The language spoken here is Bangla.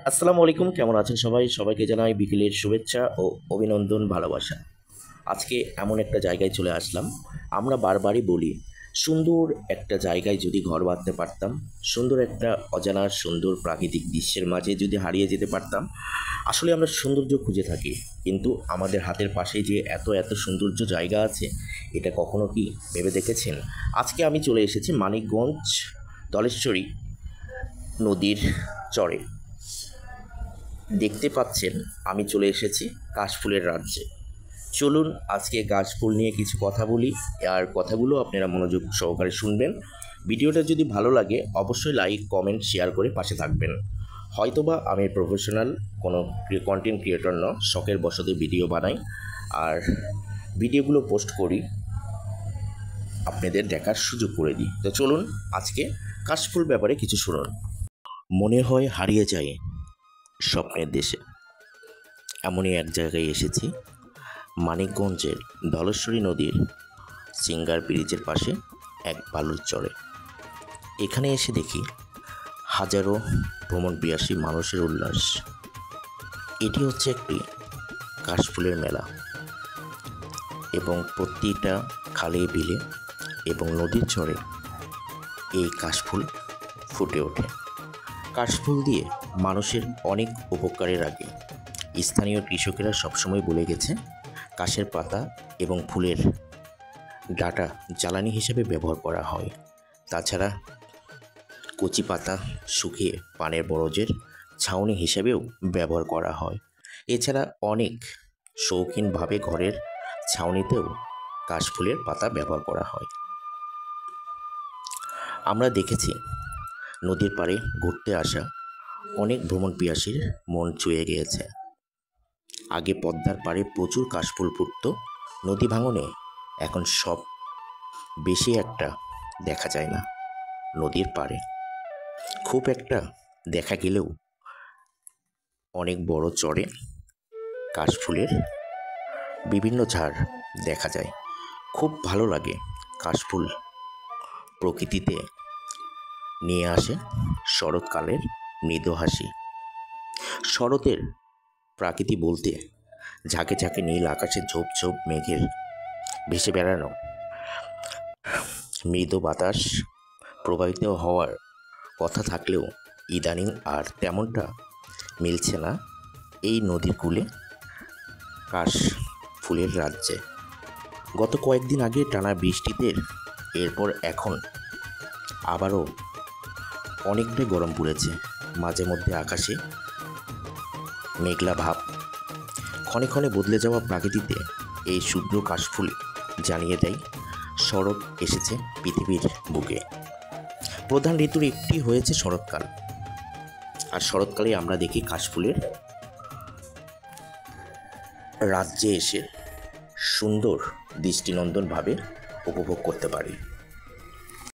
আসসালামু আলাইকুম, কেমন আছেন সবাই? সবাইকে জানাই বিকেলের শুভেচ্ছা ও অভিনন্দন, ভালোবাসা। আজকে এমন একটা জায়গায় চলে আসলাম, আমরা বারবারই বলি সুন্দর একটা জায়গায় যদি ঘর বাঁধতে পারতাম, সুন্দর একটা অজানা সুন্দর প্রাকৃতিক দৃশ্যের মাঝে যদি হারিয়ে যেতে পারতাম। আসলে আমরা সৌন্দর্য খুঁজে থাকি, কিন্তু আমাদের হাতের পাশে যে এত এত সৌন্দর্য জায়গা আছে, এটা কখনো কি ভেবে দেখেছেন? আজকে আমি চলে এসেছি মানিকগঞ্জ ধলেশ্বরী নদীর চরে। দেখতে পাচ্ছেন আমি চলে এসেছি কাশফুলের রাজ্যে। চলুন আজকে কাশফুল নিয়ে কিছু কথা বলি, আর কথাগুলো আপনারা মনোযোগ সহকারে শুনবেন। ভিডিওটা যদি ভালো লাগে অবশ্যই লাইক, কমেন্ট, শেয়ার করে পাশে থাকবেন। হয়তোবা আমি প্রফেশনাল কোনো কন্টেন্ট ক্রিয়েটর নয়, শখের বশতে ভিডিও বানাই আর ভিডিওগুলো পোস্ট করি, আপনাদের দেখার সুযোগ করে দিই। তো চলুন আজকে কাশফুল ব্যাপারে কিছু শুনুন। মনে হয় হারিয়ে যায় স্বপ্নের দেশে, এমনই এক জায়গায় এসেছি, মানিকগঞ্জের ধলেশ্বরী নদীর সিঙ্গার ব্রিজের পাশে এক বালুর চরে। এখানে এসে দেখি হাজারো ভ্রমণপিয়াসী মানুষের উল্লাস। এটি হচ্ছে একটি কাশফুলের মেলা, এবং প্রতিটা খালে বিলে এবং নদীর চরে এই কাশফুল ফুটে ওঠে। কাশফুল দিয়ে মানুষের অনেক উপকারের আগে স্থানীয় কৃষকেরা সবসময় বলে গেছে কাশের পাতা এবং ফুলের ডাঁটা জ্বালানি হিসেবে ব্যবহার করা হয়। তাছাড়া কচি পাতা শুকিয়ে পানের বরজের ছাউনি হিসেবেও ব্যবহার করা হয়। এছাড়া অনেক শৌখিনভাবে ঘরের ছাউনিতেও কাশফুলের পাতা ব্যবহার করা হয়। আমরা দেখেছি নদীর পাড়ে ঘুরতে আসা অনেক ভ্রমণপিয়াসীর মন ছুঁয়ে গিয়েছে। আগে পদ্মার পাড়ে প্রচুর কাশফুল ফুটত, নদী ভাঙনে এখন সব বেশি একটা দেখা যায় না। নদীর পাড়ে খুব একটা দেখা গেলেও অনেক বড় চরে কাশফুলের বিভিন্ন ঝাড় দেখা যায়। খুব ভালো লাগে কাশফুল প্রকৃতিতে নিয়ে আসে শরৎকালের মৃদু হাসি। শরতের প্রাকৃতি বলতে ঝাঁকে ঝাঁকে নীল আকাশে ঝোপ ঝোপ মেঘের ভেসে বেড়ানো, মৃদু বাতাস প্রবাহিত হওয়ার কথা থাকলেও ইদানিং আর তেমনটা মিলছে না এই নদীর কূলে কাশ ফুলের রাজ্যে। গত কয়েকদিন আগে টানা বৃষ্টিতে এরপর এখন আবারও অনেকটাই গরম পড়েছে। মাঝে মধ্যে আকাশে মেঘলা ভাব, ক্ষণে ক্ষণে বদলে যাওয়া প্রকৃতিতে এই শুভ্র কাশফুল জানিয়ে দেয় শরৎ এসেছে পৃথিবীর বুকে। প্রধান ঋতুর একটি হয়েছে শরৎকাল, আর শরৎকালে আমরা দেখি কাশফুলের রাজ্যে এসে সুন্দর দৃষ্টিনন্দনভাবে উপভোগ করতে পারি।